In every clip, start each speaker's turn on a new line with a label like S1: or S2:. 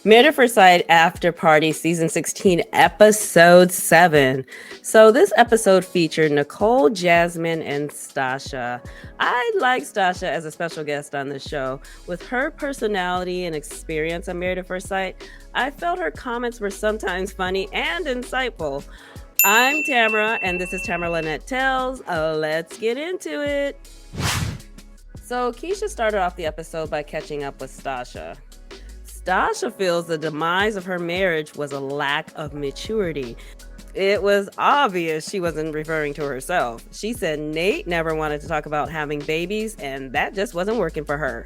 S1: Made at First Sight After Party Season 16, Episode 7. So this episode featured Nicole, Jasmine, and Stasha. I like Stasha as a special guest on this show. With her personality and experience on Married at First Sight, I felt her comments were sometimes funny and insightful. I'm Tamara, and this is Tamara Lynette Tells. Let's get into it. So Keisha started off the episode by catching up with Stasha. Stasha feels the demise of her marriage was a lack of maturity. It was obvious she wasn't referring to herself. She said Nate never wanted to talk about having babies, and that just wasn't working for her.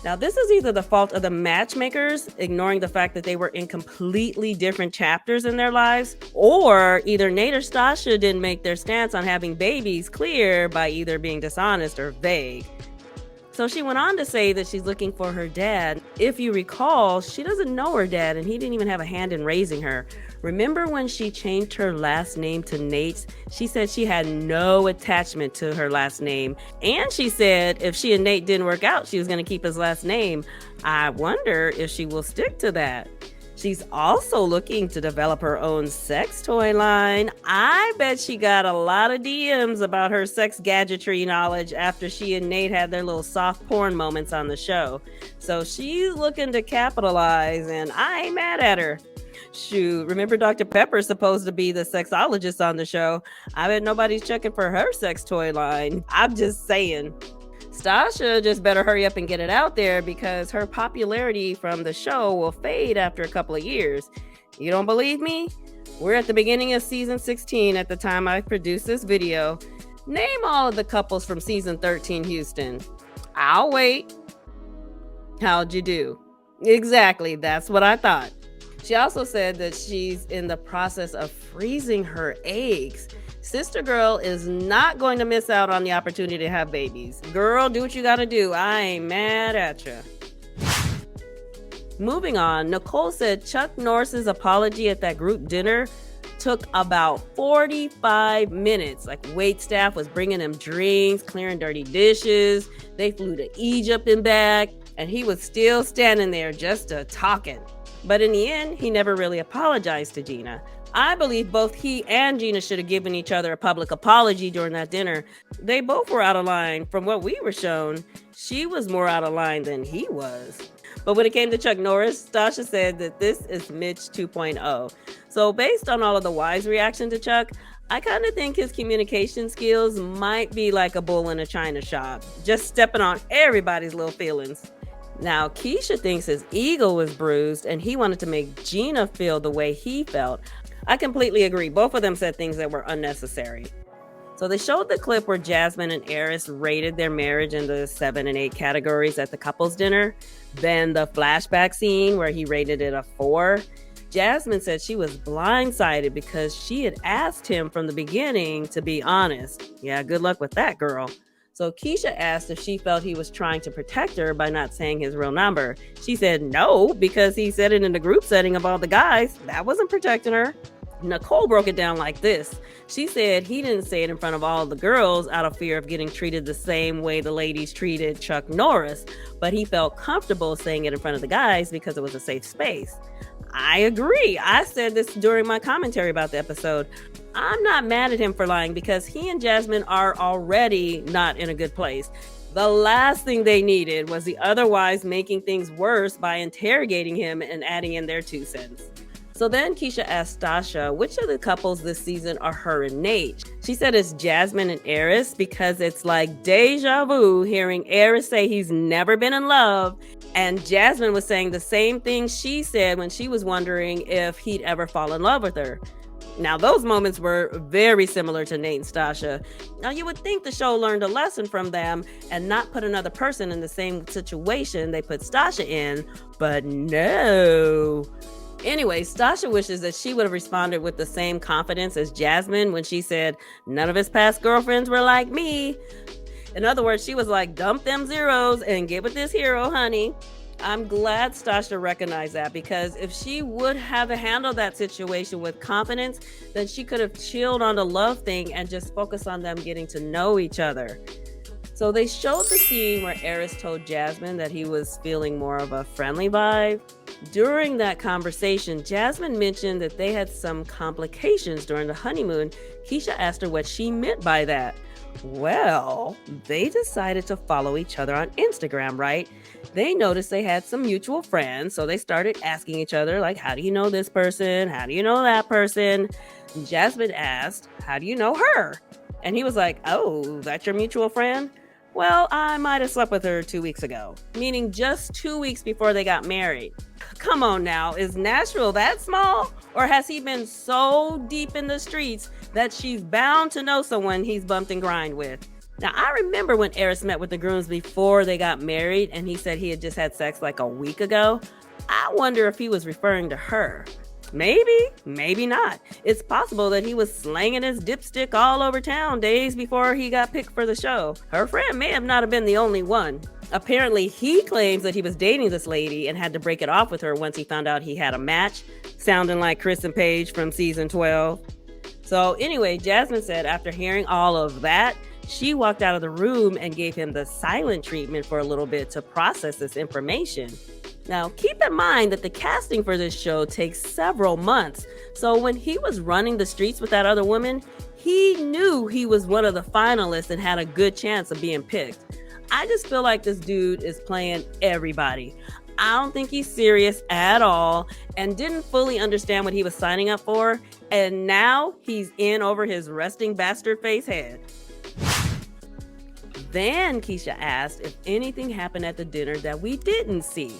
S1: Now, this is either the fault of the matchmakers, ignoring the fact that they were in completely different chapters in their lives, or either Nate or Stasha didn't make their stance on having babies clear by either being dishonest or vague. So she went on to say that she's looking for her dad. If you recall, she doesn't know her dad, and he didn't even have a hand in raising her. Remember when she changed her last name to Nate's? She said she had no attachment to her last name. And she said if she and Nate didn't work out, she was going to keep his last name. I wonder if she will stick to that. She's also looking to develop her own sex toy line. I bet she got a lot of DMs about her sex gadgetry knowledge after she and Nate had their little soft porn moments on the show. So she's looking to capitalize, and I ain't mad at her. Shoot, remember Dr. Pepper's supposed to be the sexologist on the show. I bet nobody's checking for her sex toy line. I'm just saying. Stasha just better hurry up and get it out there because her popularity from the show will fade after a couple of years. You don't believe me? We're at the beginning of season 16 at the time I produced this video. Name all of the couples from season 13 Houston. I'll wait. How'd you do? Exactly, that's what I thought. She also said that she's in the process of freezing her eggs. Sister girl is not going to miss out on the opportunity to have babies. Girl, do what you gotta do. I ain't mad at you. Moving on, Nicole said Chuck Norris's apology at that group dinner took about 45 minutes. Like, wait staff was bringing him drinks, clearing dirty dishes. They flew to Egypt and back, and he was still standing there just talking. But in the end, he never really apologized to Gina. I believe both he and Gina should have given each other a public apology during that dinner. They both were out of line. From what we were shown, she was more out of line than he was. But when it came to Chuck Norris, Stasha said that this is Mitch 2.0. So based on all of the wise reaction to Chuck, I kind of think his communication skills might be like a bull in a china shop, just stepping on everybody's little feelings. Now, Keisha thinks his ego was bruised and he wanted to make Gina feel the way he felt. I completely agree. Both of them said things that were unnecessary. So they showed the clip where Jasmine and Airris rated their marriage in the 7 and 8 categories at the couples dinner. Then the flashback scene where he rated it a 4. Jasmine said she was blindsided because she had asked him from the beginning to be honest. Yeah, good luck with that, girl. So Keisha asked if she felt he was trying to protect her by not saying his real number. She said no, because he said it in the group setting of all the guys. That wasn't protecting her. Nicole broke it down like this. She said he didn't say it in front of all the girls out of fear of getting treated the same way the ladies treated Chuck Norris, but he felt comfortable saying it in front of the guys because it was a safe space. I agree. I said this during my commentary about the episode. I'm not mad at him for lying because he and Jasmine are already not in a good place. The last thing they needed was the otherwise making things worse by interrogating him and adding in their 2 cents. So then Keisha asked Stasha which of the couples this season are her and Nate. She said it's Jasmine and Airris because it's like deja vu hearing Airris say he's never been in love, and Jasmine was saying the same thing she said when she was wondering if he'd ever fall in love with her. Now, those moments were very similar to Nate and Stasha. Now, you would think the show learned a lesson from them and not put another person in the same situation they put Stasha in, but no. Anyway, Stasha wishes that she would have responded with the same confidence as Jasmine when she said, none of his past girlfriends were like me. In other words, she was like, dump them zeros and get with this hero, honey. I'm glad Stasha recognized that, because if she would have handled that situation with confidence, then she could have chilled on the love thing and just focused on them getting to know each other. So they showed the scene where Airris told Jasmine that he was feeling more of a friendly vibe. During that conversation, Jasmine mentioned that they had some complications during the honeymoon. Keisha asked her what she meant by that. Well, they decided to follow each other on Instagram, right? They noticed they had some mutual friends, so they started asking each other, like, how do you know this person? How do you know that person? Jasmine asked, how do you know her? And he was like, oh, that's your mutual friend? Well, I might have slept with her 2 weeks ago, meaning just 2 weeks before they got married. Come on now, is Nashville that small? Or has he been so deep in the streets that she's bound to know someone he's bumped and grind with? Now, I remember when Airris met with the grooms before they got married, and he said he had just had sex like a week ago. I wonder if he was referring to her. Maybe, maybe not. It's possible that he was slanging his dipstick all over town days before he got picked for the show. Her friend may have not have been the only one. Apparently, he claims that he was dating this lady and had to break it off with her once he found out he had a match, sounding like Chris and Paige from season 12. So anyway, Jasmine said after hearing all of that, she walked out of the room and gave him the silent treatment for a little bit to process this information. Now, keep in mind that the casting for this show takes several months. So when he was running the streets with that other woman, he knew he was one of the finalists and had a good chance of being picked. I just feel like this dude is playing everybody. I don't think he's serious at all and didn't fully understand what he was signing up for. And now he's in over his resting bastard face head. Then Keisha asked if anything happened at the dinner that we didn't see.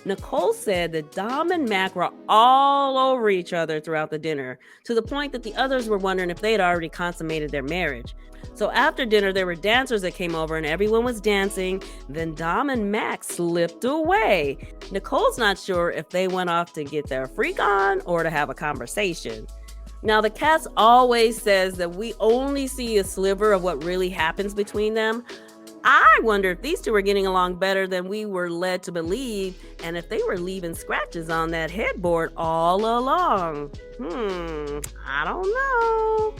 S1: Nicole said that Dom and Mac were all over each other throughout the dinner, to the point that the others were wondering if they had already consummated their marriage. So after dinner, there were dancers that came over and everyone was dancing. Then Dom and Mac slipped away. Nicole's not sure if they went off to get their freak on or to have a conversation. Now, the cast always says that we only see a sliver of what really happens between them. I wonder if these two are getting along better than we were led to believe, and if they were leaving scratches on that headboard all along. I don't know.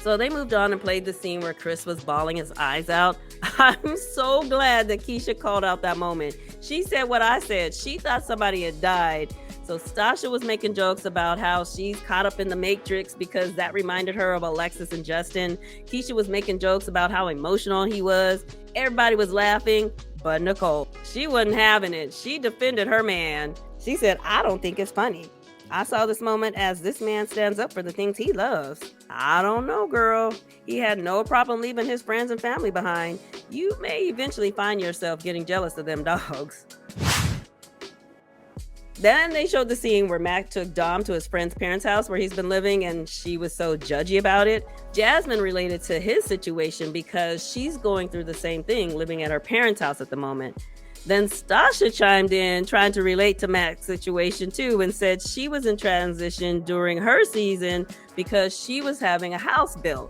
S1: So they moved on and played the scene where Chris was bawling his eyes out. I'm so glad that Keisha called out that moment. She said what I said. She thought somebody had died. So Stasha was making jokes about how she's caught up in the Matrix because that reminded her of Alexis and Justin. Keisha was making jokes about how emotional he was. Everybody was laughing, but Nicole, she wasn't having it. She defended her man. She said, I don't think it's funny. I saw this moment as this man stands up for the things he loves. I don't know, girl. He had no problem leaving his friends and family behind. You may eventually find yourself getting jealous of them dogs. Then they showed the scene where Mac took Dom to his friend's parents' house where he's been living, and she was so judgy about it. Jasmine related to his situation because she's going through the same thing, living at her parents' house at the moment. Then Stasha chimed in, trying to relate to Mac's situation too, and said she was in transition during her season because she was having a house built.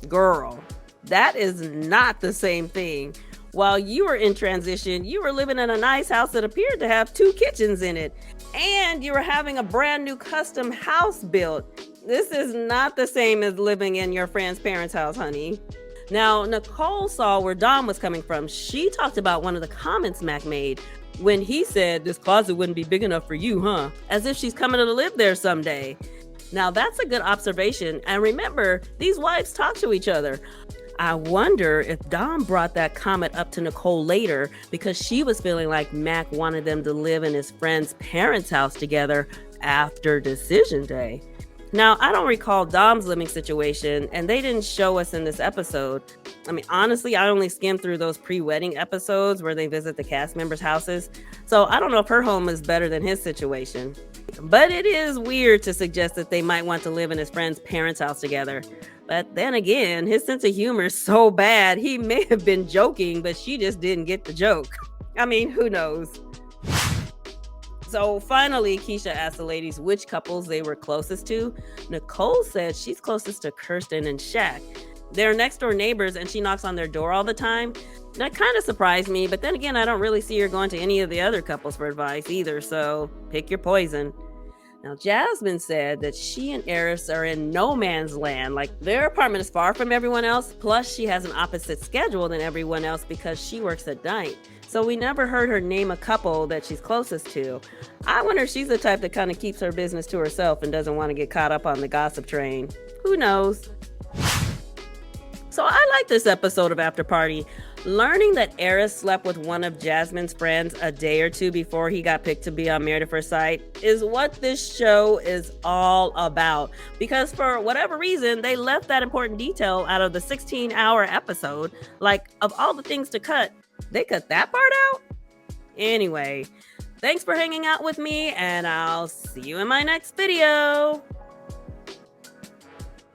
S1: Girl, that is not the same thing. While you were in transition, you were living in a nice house that appeared to have 2 kitchens in it. And you were having a brand new custom house built. This is not the same as living in your friend's parents' house, honey. Now, Nicole saw where Dom was coming from. She talked about one of the comments Mac made when he said, this closet wouldn't be big enough for you, huh? As if she's coming to live there someday. Now, that's a good observation. And remember, these wives talk to each other. I wonder if Dom brought that comment up to Nicole later because she was feeling like Mac wanted them to live in his friend's parents' house together after decision day. Now, I don't recall Dom's living situation, and they didn't show us in this episode. I mean, honestly, I only skimmed through those pre-wedding episodes where they visit the cast members' houses, so I don't know if her home is better than his situation. But it is weird to suggest that they might want to live in his friend's parents' house together. But then again, his sense of humor is so bad, he may have been joking, but she just didn't get the joke. I mean, who knows? So finally, Keisha asked the ladies which couples they were closest to. Nicole said she's closest to Kirsten and Shaq. They're next door neighbors and she knocks on their door all the time. That kind of surprised me, but then again, I don't really see her going to any of the other couples for advice either, so pick your poison. Now, Jasmine said that she and Airris are in no man's land. Like, their apartment is far from everyone else, plus she has an opposite schedule than everyone else because she works at night. so we never heard her name a couple that she's closest to. I wonder if she's the type that kind of keeps her business to herself and doesn't want to get caught up on the gossip train. Who knows? So I like this episode of After Party. Learning that Airris slept with one of Jasmine's friends a day or two before he got picked to be on Married at First Sight is what this show is all about. Because for whatever reason, they left that important detail out of the 16-hour episode. Like, of all the things to cut, they cut that part out? Anyway, thanks for hanging out with me, and I'll see you in my next video.